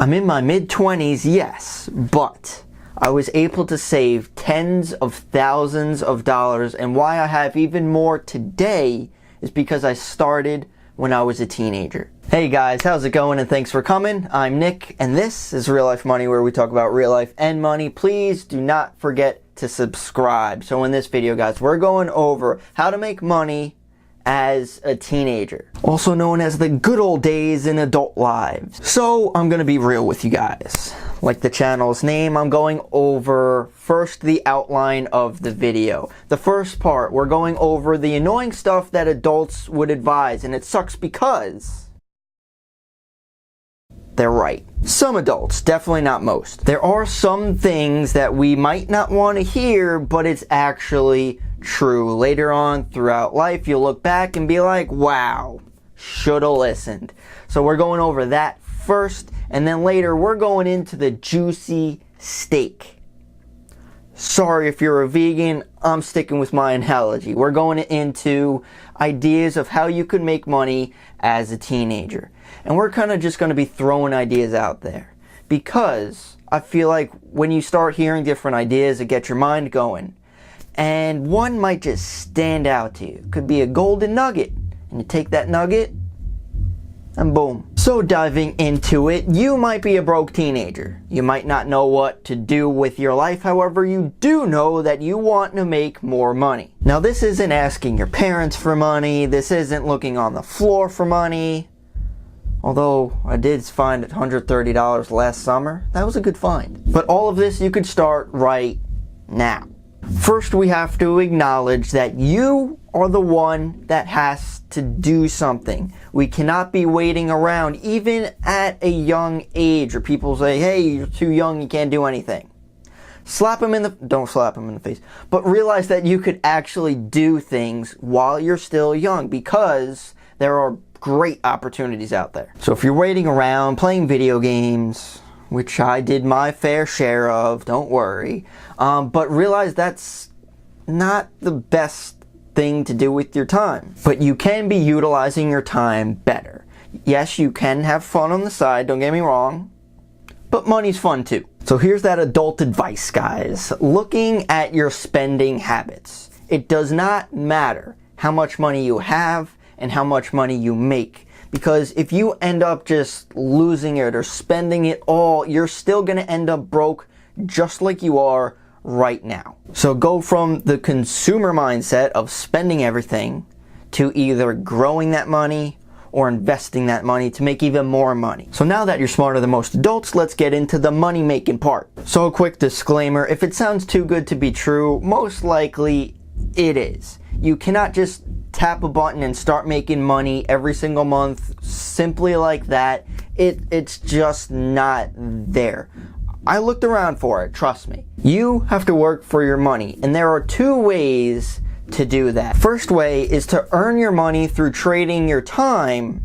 I'm in my mid-20s, yes, but I was able to save tens of thousands of dollars, and why I have even more today is because I started when I was a teenager. Hey guys, how's it going, and thanks for coming. I'm Nick, and this is Real Life Money, where we talk about real life and money. Please do not forget to subscribe. So in this video, guys, we're going over how to make money as a teenager, also known as the good old days in adult lives. So I'm gonna be real with you guys. Like the channel's name, I'm going over first the outline of the video. The first part, we're going over the annoying stuff that adults would advise, and it sucks because they're right. Some adults, definitely not most. There are some things that we might not want to hear, but it's actually true. Later on throughout life, you'll look back and be like, wow, shoulda listened. So we're going over that first, and then later we're going into the juicy steak. Sorry if you're a vegan, I'm sticking with my analogy. We're going into ideas of how you could make money as a teenager. And we're kind of just going to be throwing ideas out there, because I feel like when you start hearing different ideas, it gets your mind going. And one might just stand out to you. It could be a golden nugget. And you take that nugget, and boom. So diving into it, you might be a broke teenager. You might not know what to do with your life. However, you do know that you want to make more money. Now, this isn't asking your parents for money. This isn't looking on the floor for money. Although I did find $130 last summer. That was a good find. But all of this you could start right now. First, we have to acknowledge that you are the one that has to do something. We cannot be waiting around, even at a young age, where people say, hey, you're too young, you can't do anything. Don't slap them in the face, but realize that you could actually do things while you're still young, because there are great opportunities out there. So if you're waiting around playing video games, which I did my fair share of, don't worry, but realize that's not the best thing to do with your time. But you can be utilizing your time better. Yes, you can have fun on the side, don't get me wrong, but money's fun too. So here's that adult advice, guys. Looking at your spending habits, it does not matter how much money you have and how much money you make. Because if you end up just losing it or spending it all, you're still going to end up broke just like you are right now. So go from the consumer mindset of spending everything to either growing that money or investing that money to make even more money. So now that you're smarter than most adults, let's get into the money making part. So a quick disclaimer, if it sounds too good to be true, most likely it is. You cannot just tap a button and start making money every single month simply like that. It's just not there. I looked around for it, trust me. You have to work for your money, and there are two ways to do that. First way is to earn your money through trading your time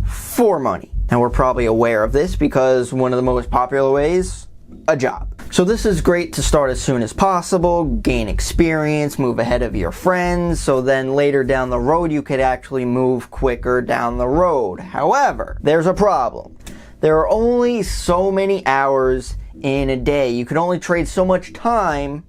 for money. Now, we're probably aware of this because one of the most popular ways, a job. So this is great to start as soon as possible, gain experience, move ahead of your friends, so then later down the road you could actually move quicker down the road. However, there's a problem. There are only so many hours in a day. You can only trade so much time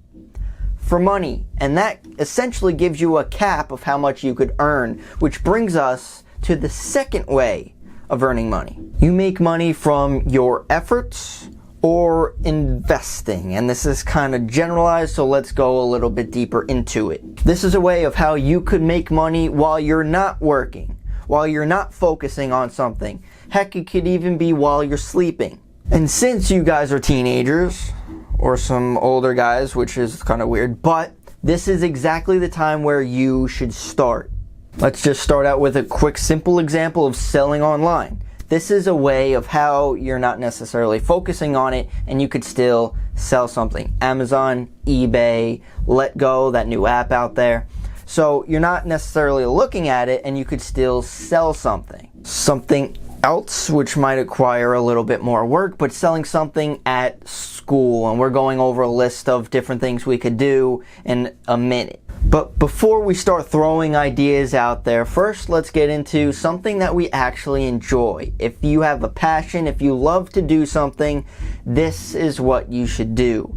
for money, and that essentially gives you a cap of how much you could earn, which brings us to the second way of earning money. You make money from your efforts or investing, and this is kind of generalized, so let's go a little bit deeper into it. This is a way of how you could make money while you're not working, while you're not focusing on something. Heck, it could even be while you're sleeping. And since you guys are teenagers, or some older guys, which is kind of weird, but this is exactly the time where you should start. Let's just start out with a quick, simple example of selling online. This is a way of how you're not necessarily focusing on it and you could still sell something. Amazon, eBay, Letgo, that new app out there. So you're not necessarily looking at it and you could still sell something. Something else, which might require a little bit more work, but selling something at school. And we're going over a list of different things we could do in a minute. But before we start throwing ideas out there, first let's get into something that we actually enjoy. If you have a passion, if you love to do something, this is what you should do.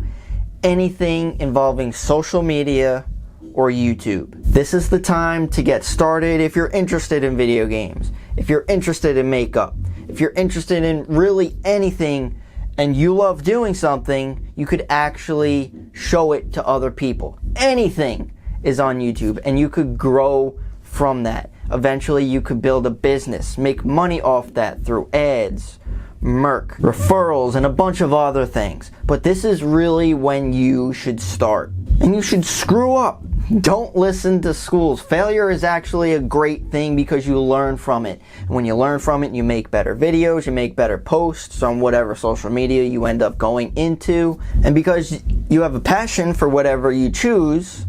Anything involving social media or YouTube. This is the time to get started if you're interested in video games, if you're interested in makeup, if you're interested in really anything and you love doing something, you could actually show it to other people. Anything is on YouTube and you could grow from that. Eventually you could build a business, make money off that through ads, merch, referrals, and a bunch of other things. But this is really when you should start. And you should screw up. Don't listen to schools. Failure is actually a great thing because you learn from it. And when you learn from it, you make better videos, you make better posts on whatever social media you end up going into. And because you have a passion for whatever you choose,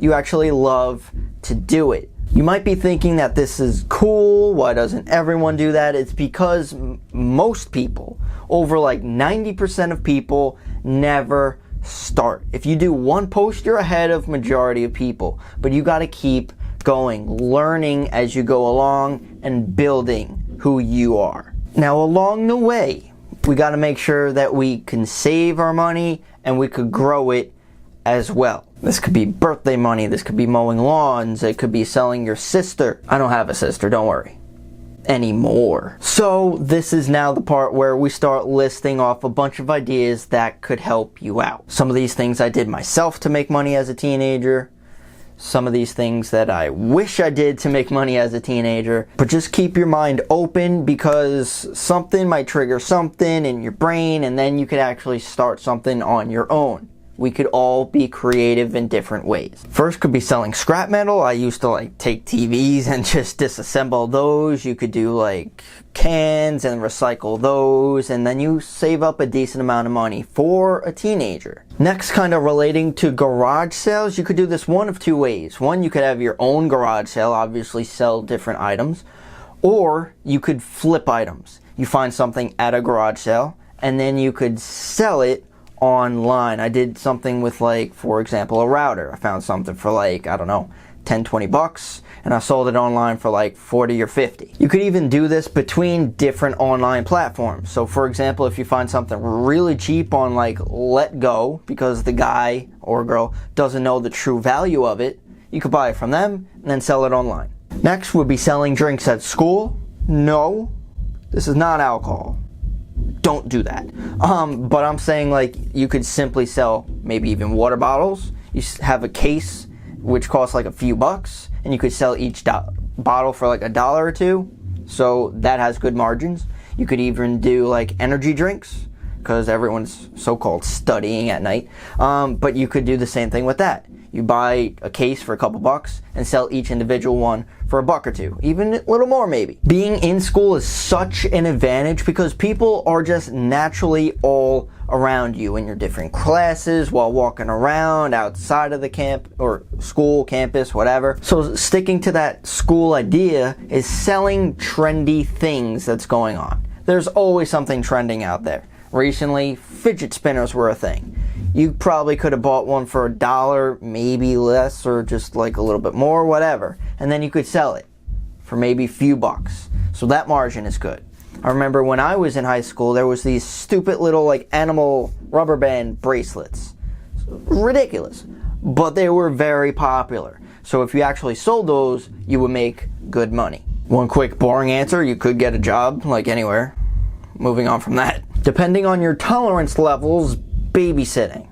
you actually love to do it. You might be thinking that this is cool, why doesn't everyone do that? It's because most people, over like 90% of people, never start. If you do one post, you're ahead of majority of people, but you got to keep going, learning as you go along and building who you are. Now along the way, we got to make sure that we can save our money and we could grow it as well. This could be birthday money, this could be mowing lawns, it could be selling your sister. I don't have a sister, don't worry. Anymore. So this is now the part where we start listing off a bunch of ideas that could help you out. Some of these things I did myself to make money as a teenager. Some of these things that I wish I did to make money as a teenager. But just keep your mind open because something might trigger something in your brain and then you could actually start something on your own. We could all be creative in different ways. First could be selling scrap metal. I used to like take TVs and just disassemble those. You could do like cans and recycle those, and then you save up a decent amount of money for a teenager. Next, kind of relating to garage sales, you could do this one of two ways. One, you could have your own garage sale, obviously sell different items, or you could flip items. You find something at a garage sale and then you could sell it online. I did something with, like, for example, a router. I found something for like, I don't know, 10, 20 bucks, and I sold it online for like 40 or 50. You could even do this between different online platforms. So for example, if you find something really cheap on like Letgo because the guy or girl doesn't know the true value of it, you could buy it from them and then sell it online. Next would be selling drinks at school. No, this is not alcohol. Don't do that. But I'm saying, like, you could simply sell maybe even water bottles. You have a case which costs like a few bucks, and you could sell each bottle for like $1 or $2. So that has good margins. You could even do like energy drinks because everyone's so-called studying at night. But you could do the same thing with that. You buy a case for a couple bucks and sell each individual one for $1 or $2, even a little more maybe. Being in school is such an advantage because people are just naturally all around you in your different classes while walking around outside of the camp or school, campus, whatever. So sticking to that school idea is selling trendy things that's going on. There's always something trending out there. Recently, fidget spinners were a thing. You probably could have bought one for $1, maybe less, or just like a little bit more, whatever. And then you could sell it for maybe a few bucks. So that margin is good. I remember when I was in high school, there was these stupid little like animal rubber band bracelets. Ridiculous. But they were very popular. So if you actually sold those, you would make good money. One quick boring answer, you could get a job like anywhere. Moving on from that. Depending on your tolerance levels, babysitting.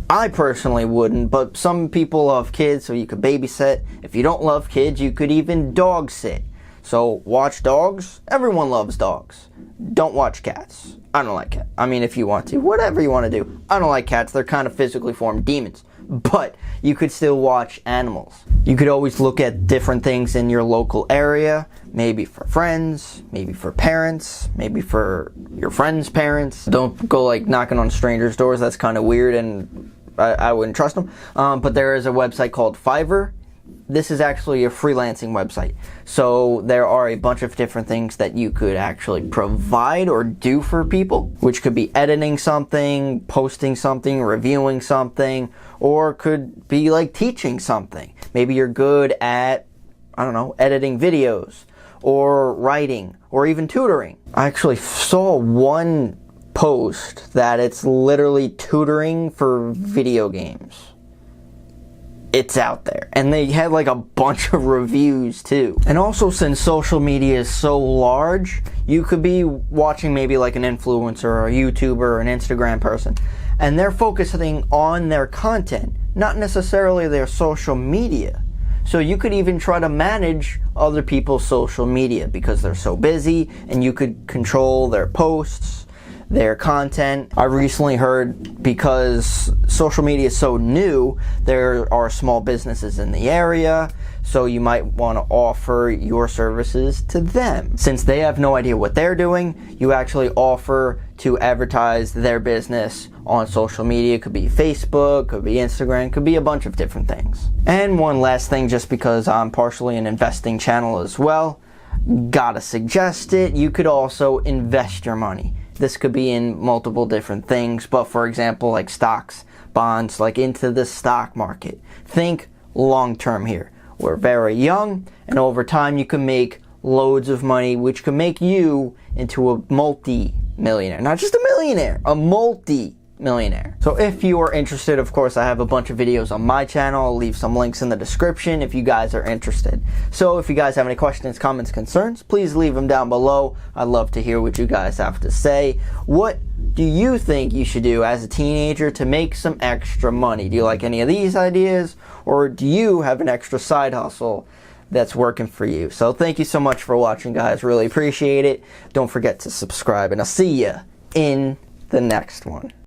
I personally wouldn't, but some people love kids, so you could babysit. If you don't love kids, you could even dog sit. So watch dogs. Everyone loves dogs. Don't watch cats. I don't like cats. I mean, if you want to, whatever you want to do. I don't like cats. They're kind of physically formed demons. But you could still watch animals. You could always look at different things in your local area. Maybe for friends, maybe for parents, maybe for your friends' parents. Don't go like knocking on strangers' doors. That's kind of weird and I wouldn't trust them. But there is a website called Fiverr. this is actually a freelancing website. So there are a bunch of different things that you could actually provide or do for people, which could be editing something, posting something, reviewing something, or could be like teaching something. Maybe you're good at, I don't know, editing videos or writing or even tutoring. I actually saw one post that it's literally tutoring for video games. It's out there. And they had like a bunch of reviews too. And also, since social media is so large, you could be watching maybe like an influencer or a YouTuber or an Instagram person, and they're focusing on their content, not necessarily their social media. So you could even try to manage other people's social media because they're so busy, and you could control their posts, their content. I recently heard, because social media is so new, there are small businesses in the area, so you might want to offer your services to them. Since they have no idea what they're doing, you actually offer to advertise their business on social media. It could be Facebook, could be Instagram, could be a bunch of different things. And one last thing, just because I'm partially an investing channel as well, gotta suggest it, you could also invest your money. This could be in multiple different things, but for example, like stocks, bonds, like into the stock market. Think long term here. We're very young, and over time you can make loads of money, which can make you into a multi-millionaire. Not just a millionaire, a multi-millionaire. So if you are interested, of course, I have a bunch of videos on my channel. I'll leave some links in the description if you guys are interested. So if you guys have any questions, comments, concerns, please leave them down below. I'd love to hear what you guys have to say. What do you think you should do as a teenager to make some extra money? Do you like any of these ideas, or do you have an extra side hustle that's working for you? So thank you so much for watching, guys. Really appreciate it. Don't forget to subscribe, and I'll see you in the next one.